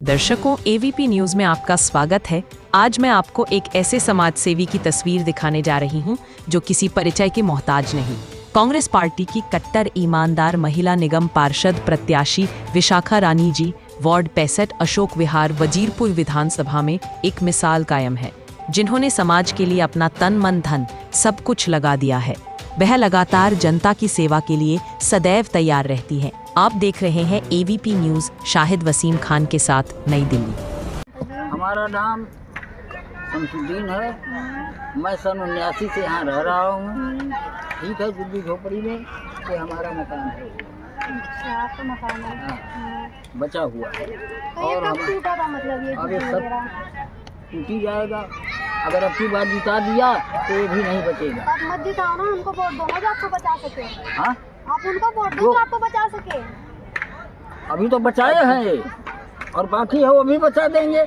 दर्शकों, AVP news में आपका स्वागत है। आज मैं आपको एक ऐसे समाज सेवी की तस्वीर दिखाने जा रही हूं जो किसी परिचय के मोहताज नहीं। कांग्रेस पार्टी की कट्टर ईमानदार महिला निगम पार्षद प्रत्याशी विशाखा रानी जी वार्ड 65 अशोक विहार वजीरपुर विधानसभा में एक मिसाल कायम है, जिन्होंने समाज के लिए अपना तन मन धन सब कुछ लगा दिया है। वह लगातार जनता की सेवा के लिए सदैव तैयार रहती है। आप देख रहे हैं एवीपी न्यूज शाहिद वसीम खान के साथ, नई दिल्ली। हमारा नाम शमसुद्दीन है। मैं सन 79 से यहाँ रह रहा हूँ। ठीक है, जुब्बी झोपड़ी में ये हमारा मकान है। अच्छा, आपका मकान है। हाँ, बचा हुआ है और अब टूटा था, मतलब ये अब ये सब टूटी जाएगा। अगर अब की बार जिता दिया तो ये भी नहीं बचेगा। आप मत जिताओ ना, उनको वोट दो ना जो आपको बचा सके। हाँ, आप उनको वोट दो जो आपको बचा सके। अभी तो बचाए हैं और बाकी है वो भी बचा देंगे।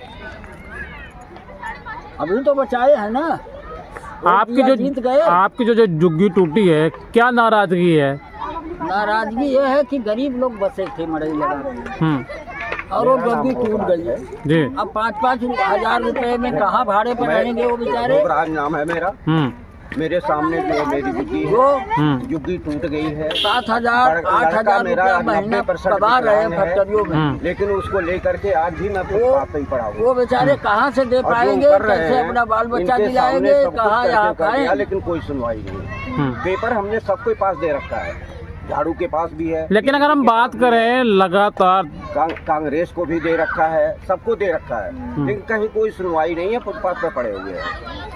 अभी तो बचाए हैं ना। आपकी जो झुग्गी टूटी है, क्या नाराजगी है? नाराजगी ये है कि गरीब लोग बसे थे मड़ई लगा और वो झुग्गी टूट गई है जी। अब 5-5 हजार रुपए में कहाँ भाड़े पर रहेंगे वो बेचारे। नाम है मेरा। मेरे सामने जो है मेरी झुग्गी टूट गई है। 7,000 8,000 रुपया महीना कमा रहे हैं फैक्ट्रियों में, लेकिन उसको लेकर के आज भी मैं फुटपाथ पे ही पड़ा हूँ। वो बेचारे कहाँ से दे पाएंगे, कैसे अपना बाल बच्चा दिलाएंगे, कहाँ यहाँ खाएं। लेकिन कोई सुनवाई नहीं। पेपर हमने सबके पास दे रखा है, झाड़ू के पास भी है। लेकिन अगर हम बात करें लगातार कांग्रेस को भी दे रखा है, सबको दे रखा है, लेकिन कहीं कोई सुनवाई नहीं है। फुटपाथ पे पड़े हुए हैं।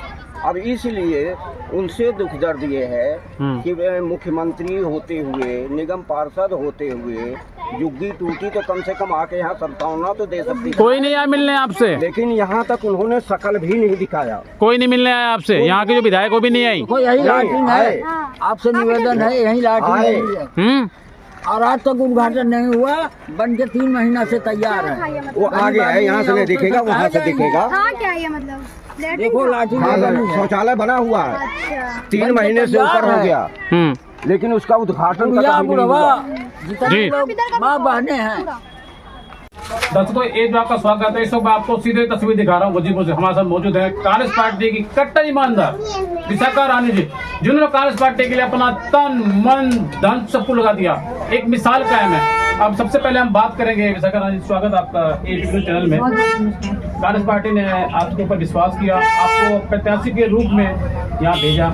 अब इसलिए उनसे दुख दर्द ये है कि वे मुख्यमंत्री होते हुए, निगम पार्षद होते हुए झुग्गी टूटी तो कम से कम आके यहाँ संतावना तो दे सकती। कोई नहीं आया मिलने आपसे, लेकिन यहाँ तक उन्होंने शकल भी नहीं दिखाया। कोई नहीं मिलने आया आपसे। यहाँ के जो विधायक वो भी नहीं आई। यही लाठिंग है, आपसे निवेदन है, यही लाठिंग है। और आज तक उद्घाटन नहीं हुआ, बन के 3 महीना से तैयार है। वो आगे है, यहाँ से नहीं दिखेगा, वहाँ से दिखेगा। हाँ, क्या है मतलब देखो लाठी शौचालय बना हुआ है। अच्छा। 3 महीने से ऊपर हो गया, लेकिन उसका उद्घाटन जी माँ बहने हैं। दर्शकों, एक बार आपका स्वागत है। इस वक्त आपको सीधे तस्वीर दिखा रहा हूँ वजीरपुर से। हमारे साथ मौजूद है कांग्रेस पार्टी की कट्टर ईमानदार विशाखा रानी जी, जिन्होंने कांग्रेस पार्टी के लिए अपना तन मन धन सब कुछ लगा दिया। एक मिसाल कायम है। अब सबसे पहले हम बात करेंगे, विशाखा रानी जी, स्वागत आपका एवीपी चैनल में। कांग्रेस पार्टी ने आपके ऊपर विश्वास किया, आपको प्रत्याशी के रूप में यहाँ भेजा।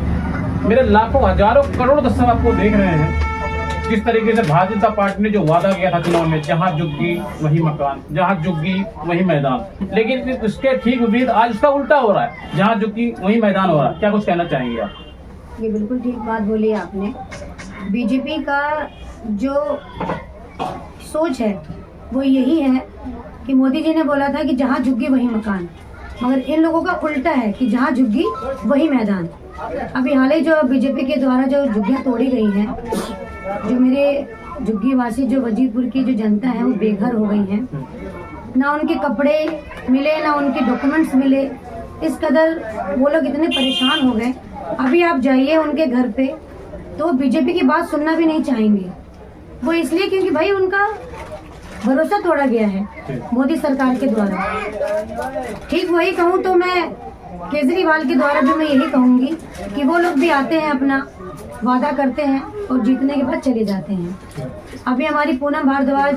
मेरे लाखों हजारों करोड़ दर्शक आपको देख रहे हैं किस तरीके से भारतीय जनता पार्टी ने जो वादा किया था चुनाव में, जहाँ झुग्गी वही मकान, जहाँ झुग्गी वही मैदान, लेकिन उसके ठीक विपरीत आज उसका उल्टा हो रहा है। जहाँ झुग्गी वही मैदान हो रहा है। क्या कुछ कहना चाहेंगे आप? ये बिल्कुल ठीक बात बोली आपने। बीजेपी का जो सोच है वो यही है कि मोदी जी ने बोला था कि जहाँ झुग्गी वही मकान, मगर इन लोगों का उल्टा है कि जहाँ झुग्गी वही मैदान। अभी हाल ही जो बीजेपी के द्वारा जो झुग्गियाँ तोड़ी गई हैं, जो मेरे झुग्गी वासी जो वजीरपुर की जो जनता है वो बेघर हो गई है। ना उनके कपड़े मिले, ना उनके डॉक्यूमेंट्स मिले। इस कदर वो लोग इतने परेशान हो गए। अभी आप जाइए उनके घर पे तो बीजेपी की बात सुनना भी नहीं चाहेंगे। वो इसलिए क्योंकि भाई उनका भरोसा तोड़ा गया है मोदी सरकार के द्वारा। ठीक वही कहूँ तो मैं केजरीवाल के द्वारा भी मैं यही कहूँगी कि वो लोग भी आते हैं, अपना वादा करते हैं और जीतने के बाद चले जाते हैं। अभी हमारी पूनम भारद्वाज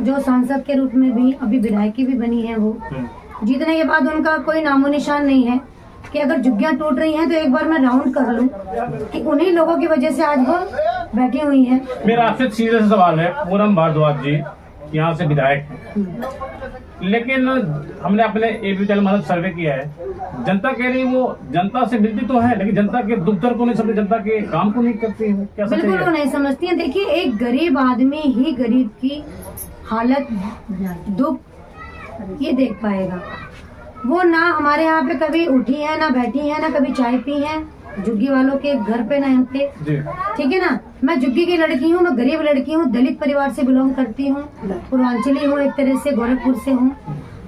जो सांसद के रूप में भी अभी विधायकी भी बनी है, वो जीतने के बाद उनका कोई नामो निशान नहीं है कि अगर झुग्गियाँ टूट रही हैं तो एक बार मैं राउंड कर लूं कि उन्हीं लोगों की वजह से आज वो बैठी हुई हैं। मेरा आपसे सीधा सा सवाल है, पूनम भारद्वाज जी यहाँ से विधायक हैं, लेकिन हमने अपने एवीपी चैनल में सर्वे किया है, जनता कह रही वो जनता से मिलती तो है, लेकिन जनता के दुख दर्द को नहीं समझती, जनता के काम को नहीं करती है। क्या बिल्कुल वो नहीं समझती है। देखिए, एक गरीब आदमी ही गरीब की हालत, दुख ये देख पाएगा। वो ना हमारे यहाँ पे कभी उठी है, ना बैठी है, ना कभी चाय पी है झुग्गी वालों के घर पे, ना यहाँ पे। ठीक है ना, मैं झुग्गी की लड़की हूँ, मैं गरीब लड़की हूँ, दलित परिवार से बिलोंग करती हूँ, पूर्वांचली हूँ, एक तरह से गोरखपुर से हूँ।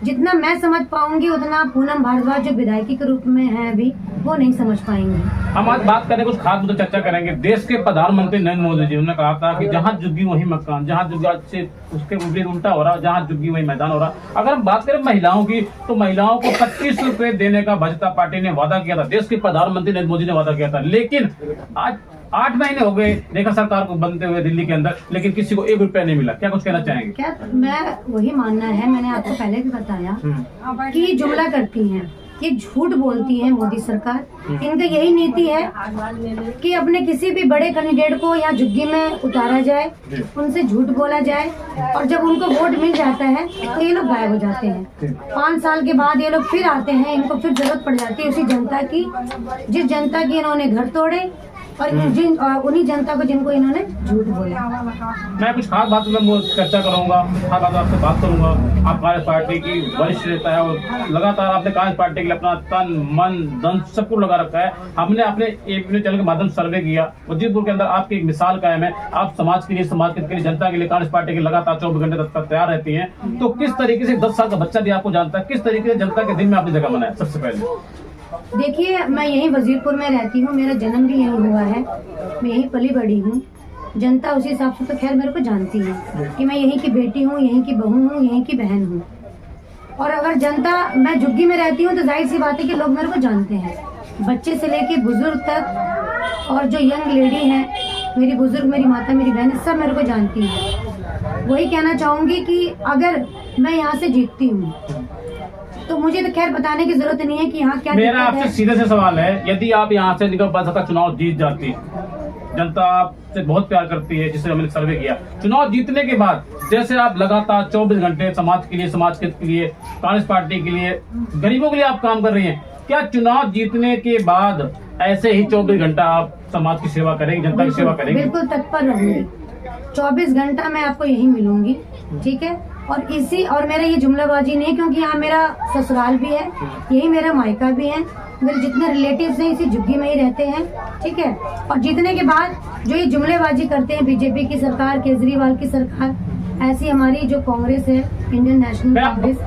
जितना मैं समझ पाऊंगी उतना पूनम भारद्वाज जो विधायकी के रूप में है अभी, वो नहीं समझ पाएंगे। हम आज बात करें कुछ खास मुद्दे चर्चा करेंगे। देश के प्रधानमंत्री नरेंद्र मोदी जी ने कहा था कि जहां झुग्गी वहीं मकान, जहां झुग्गी से उसके उल्टा हो रहा, जहां झुग्गी वहीं मैदान हो रहा। अगर हम बात करें महिलाओं की, तो महिलाओं को 25 रुपए देने का भाजपा पार्टी ने वादा किया था, देश के प्रधानमंत्री नरेंद्र मोदी ने वादा किया था। लेकिन आज 8 महीने हो गए रेखा सरकार को बनते हुए दिल्ली के अंदर, लेकिन किसी को 1 रुपया नहीं मिला। क्या कुछ कहना चाहेंगे? क्या मैं वही मानना है, मैंने आपको पहले भी बताया कि जुमला करती हैं, ये झूठ बोलती है मोदी सरकार। इनका यही नीति है कि अपने किसी भी बड़े कैंडिडेट को यहाँ झुग्गी में उतारा जाए, उनसे झूठ बोला जाए, और जब उनको वोट मिल जाता है तो ये लोग गायब हो जाते हैं। 5 साल के बाद ये लोग फिर आते हैं, इनको फिर जरूरत पड़ जाती है उसी जनता की, जिस जनता की इन्होंने घर तोड़े और उन्हीं जनता को जिनको इन्होंने झूठ बोला। मैं कुछ खास बात में चर्चा करूंगा, खास बात आपसे बात करूंगा। आप कांग्रेस पार्टी की वरिष्ठ नेता है और लगातार आपने कांग्रेस पार्टी के लिए अपना तन मन धन सब कुछ लगा रखा है। हमने अपने एपी चैनल के माध्यम से सर्वे किया, वजीरपुर के अंदर आपकी एक मिसाल कायम है। आप समाज के लिए, समाज के लिए, जनता के लिए कांग्रेस पार्टी के लगातार 24 घंटे तक तैयार रहती है। तो किस तरीके से 10 साल का बच्चा भी आपको जानता है, किस तरीके से जनता के दिल में आपने जगह बनाया? सबसे पहले देखिए, मैं यहीं वजीरपुर में रहती हूँ, मेरा जन्म भी यहीं हुआ है, मैं यहीं पली बड़ी हूँ। जनता उसी हिसाब से तो खैर मेरे को जानती है कि मैं यहीं की बेटी हूँ, यहीं की बहू हूँ, यहीं की बहन हूँ। और अगर जनता, मैं झुग्गी में रहती हूँ तो जाहिर सी बात है कि लोग मेरे को जानते हैं, बच्चे से लेके बुजुर्ग तक, और जो यंग लेडी है, मेरी बुजुर्ग, मेरी माता, मेरी बहन, सब मेरे को जानती है। वही कहना चाहूँगी कि अगर मैं यहाँ से जीतती हूँ तो मुझे तो खैर बताने की जरूरत नहीं है कि यहाँ क्या। मेरा आपसे सीधे से सवाल है, यदि आप यहाँ से निगम पार्षद का चुनाव जीत जाती, जनता आपसे बहुत प्यार करती है, जिसे हमने सर्वे किया, चुनाव जीतने के बाद जैसे आप लगातार 24 घंटे समाज के लिए, समाज के लिए, कांग्रेस पार्टी के लिए, गरीबों के लिए आप काम कर रही हैं, क्या चुनाव जीतने के बाद ऐसे ही 24 घंटा आप समाज की सेवा करेंगे, जनता की सेवा करेंगे? बिल्कुल तत्पर रहूंगी, 24 घंटा मैं आपको यही मिलूंगी, ठीक है। और मेरा ये जुमलाबाजी नहीं है, क्योंकि यहाँ मेरा ससुराल भी है, यही मेरा मायका भी है, मेरे जितने रिलेटिव्स हैं इसी झुग्गी में ही रहते हैं, ठीक है। और जीतने के बाद जो ये जुमलेबाजी करते हैं बीजेपी की सरकार, केजरीवाल की सरकार, ऐसी हमारी जो कांग्रेस है, इंडियन नेशनल कांग्रेस,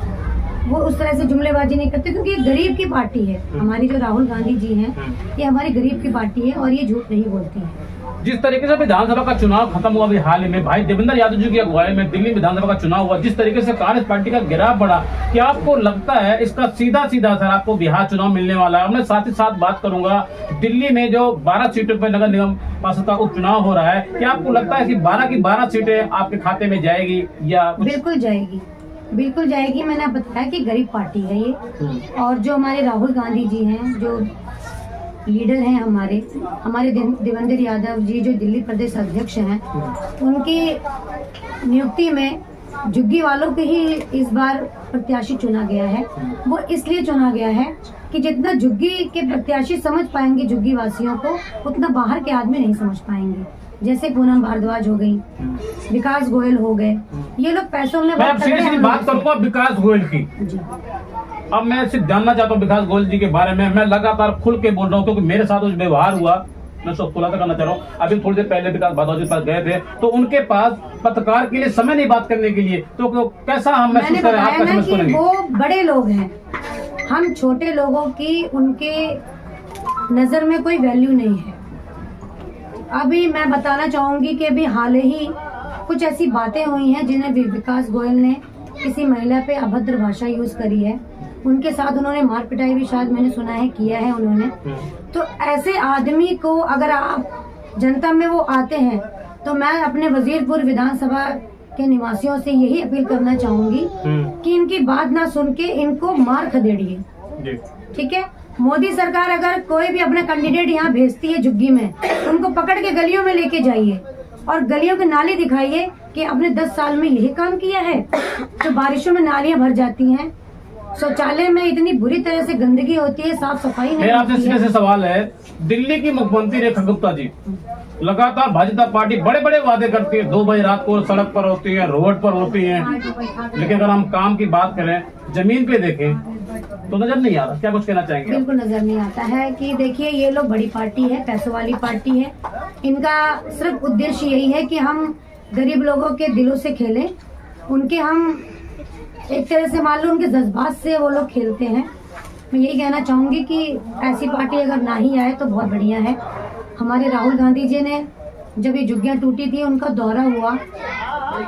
वो उस तरह से जुमलेबाजी नहीं करते, क्योंकि ये गरीब की पार्टी है। हमारी जो राहुल गांधी जी हैं, ये हमारी गरीब की पार्टी है और ये झूठ नहीं बोलती है। जिस तरीके से विधानसभा का चुनाव खत्म हुआ अभी हाल ही में, भाई देवेंद्र यादव जी की अगुवाई में दिल्ली विधानसभा का चुनाव हुआ, जिस तरीके से कांग्रेस पार्टी का गिराव बढ़ा, क्या आपको लगता है इसका सीधा असर आपको बिहार चुनाव मिलने वाला है? मैं साथ ही साथ बात करूंगा, दिल्ली में जो 12 सीटों पर नगर निगम पार्षद का उपचुनाव हो रहा है, क्या आपको लगता है कि 12 की 12 सीटें आपके खाते में जाएगी या? बिल्कुल जाएगी, बिल्कुल जाएगी। मैंने बताया कि गरीब पार्टी है ये, और जो हमारे राहुल गांधी जी हैं, जो लीडर हैं हमारे देवेंद्र यादव जी जो दिल्ली प्रदेश अध्यक्ष हैं, उनकी नियुक्ति में झुग्गी वालों के ही इस बार प्रत्याशी चुना गया है। वो इसलिए चुना गया है कि जितना झुग्गी के प्रत्याशी समझ पाएंगे झुग्गी वासियों को, उतना बाहर के आदमी नहीं समझ पाएंगे। जैसे पूनम भारद्वाज हो गई, विकास गोयल हो गए, ये लोग पैसों में बात करूंगा विकास गोयल की। अब मैं सिर्फ जानना चाहता हूँ विकास गोयल जी के बारे में, मैं लगातार खुल के बोल रहा हूँ क्योंकि मेरे साथ जो व्यवहार हुआ मैं सब खुलासा करना चाह रहा हूँ। अभी थोड़ी देर पहले विकास भारद्वाज के पास गए थे, तो उनके पास पत्रकार के लिए समय नहीं बात करने के लिए, तो कैसा हम महसूस करें? आप कैसे महसूस करेंगे? वो बड़े लोग हैं, हम छोटे लोगों की उनके नजर में कोई वैल्यू नहीं है। अभी मैं बताना चाहूंगी कि अभी हाल ही कुछ ऐसी बातें हुई हैं जिन्हें विकास गोयल ने किसी महिला पे अभद्र भाषा यूज करी है, उनके साथ उन्होंने मार पिटाई भी शायद मैंने सुना है किया है उन्होंने। तो ऐसे आदमी को अगर आप जनता में वो आते हैं, तो मैं अपने वजीरपुर विधानसभा के निवासियों से यही अपील करना चाहूंगी कि इनकी बात ना सुन के इनको मार खदेड़िए, ठीक है। मोदी सरकार अगर कोई भी अपना कैंडिडेट यहाँ भेजती है झुग्गी में, उनको पकड़ के गलियों में लेके जाइए और गलियों के नाले दिखाइए कि आपने 10 साल में यही काम किया है। तो बारिशों में नालियां भर जाती हैं, शौचालय में इतनी बुरी तरह से गंदगी होती है, साफ सफाई नहीं होती है। मेरा आपसे सवाल है, दिल्ली की मुख्यमंत्री रेखा गुप्ता जी लगातार भाजपा पार्टी बड़े बड़े वादे करती है, 2 बजे रात को सड़क पर होती है, रोड पर होती है, लेकिन अगर हम काम की बात करें, जमीन पे देखें तो नजर नहीं आ रहा। क्या कुछ कहना चाहेंगे? बिल्कुल नजर नहीं आता है कि देखिए ये लोग बड़ी पार्टी है, पैसों वाली पार्टी है, इनका सिर्फ उद्देश्य यही है कि हम गरीब लोगों के दिलों से खेलें, उनके हम एक तरह से मान लो उनके जज्बात से वो लोग खेलते हैं। मैं यही कहना चाहूंगी कि ऐसी पार्टी अगर ना ही आए तो बहुत बढ़िया है। हमारे राहुल गांधी जी ने जब ये झुग्गियां टूटी थी, उनका दौरा हुआ,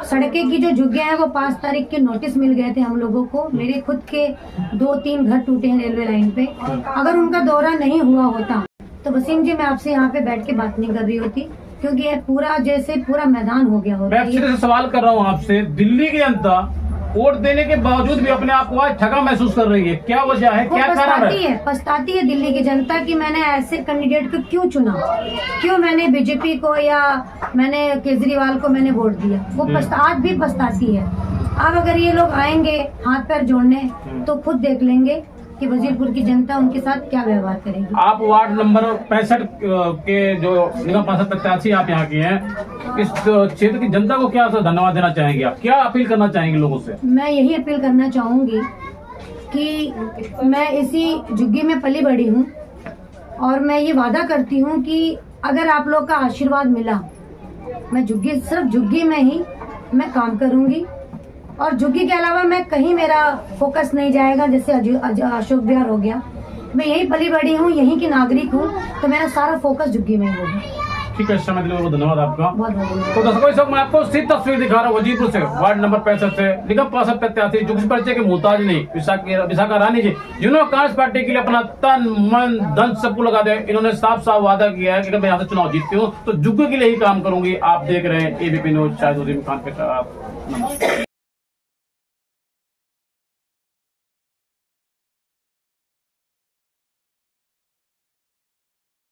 सड़कें की जो झुग्गियां हैं वो 5 तारीख के नोटिस मिल गए थे हम लोगों को। मेरे खुद के 2-3 घर टूटे हैं रेलवे लाइन पे। अगर उनका दौरा नहीं हुआ होता तो वसीम जी मैं आपसे यहाँ पे बैठ के बात नहीं कर रही होती, क्योंकि ये पूरा जैसे पूरा मैदान हो गया होता। मैं सीधे सवाल कर रहा हूँ आपसे, दिल्ली की जनता वोट देने के बावजूद भी अपने आप को आज ठगा महसूस कर रही है, क्या वजह है, क्या कारण है? पछताती है दिल्ली की जनता कि मैंने ऐसे कैंडिडेट को क्यों चुना, क्यों मैंने बीजेपी को या मैंने केजरीवाल को मैंने वोट दिया। वो आज भी पछताती है। अब अगर ये लोग आएंगे हाथ पैर जोड़ने तो खुद देख लेंगे कि वजीरपुर की जनता उनके साथ क्या व्यवहार करेगी। आप वार्ड नंबर 65 के जो निगम पार्षद प्रत्याशी आप यहाँ के हैं, इस क्षेत्र की जनता को क्या धन्यवाद देना चाहेंगे, आप क्या अपील करना चाहेंगे लोगों से? मैं यही अपील करना चाहूंगी कि मैं इसी झुग्गी में पली बड़ी हूँ और मैं ये वादा करती हूँ कि अगर आप लोग का आशीर्वाद मिला, मैं सिर्फ झुग्गी में ही मैं काम करूंगी और झुग्गी के अलावा मैं कहीं मेरा फोकस नहीं जाएगा। जैसे अशोक विहार हो गया, मैं यहीं पली बड़ी हूँ, यहीं की नागरिक हूँ, तो मेरा सारा फोकस झुग्गी में ही होगा। ठीक है, समय देने के लिए धन्यवाद आपका। बहुत बहुत तो दर्शकों, इस वक्त मैं आपको सीधी तस्वीर दिखा रहा हूँ वजीरपुर से, वार्ड नंबर 65 से निगम पार्षद प्रत्याशी जो किसी परिचय के मोहताज नहीं, विशाखा रानी जी, जिन्होंने कांग्रेस पार्टी के लिए अपना तन मन धन सबको लगा दिया। इन्होंने साफ साफ वादा किया है कि अगर मैं यहाँ से चुनाव जीतती हूँ तो झुग्गी के लिए ही काम करूंगी। आप देख रहे हैं ABP न्यूज, शायद उसी खान के साथ। नमस्कार।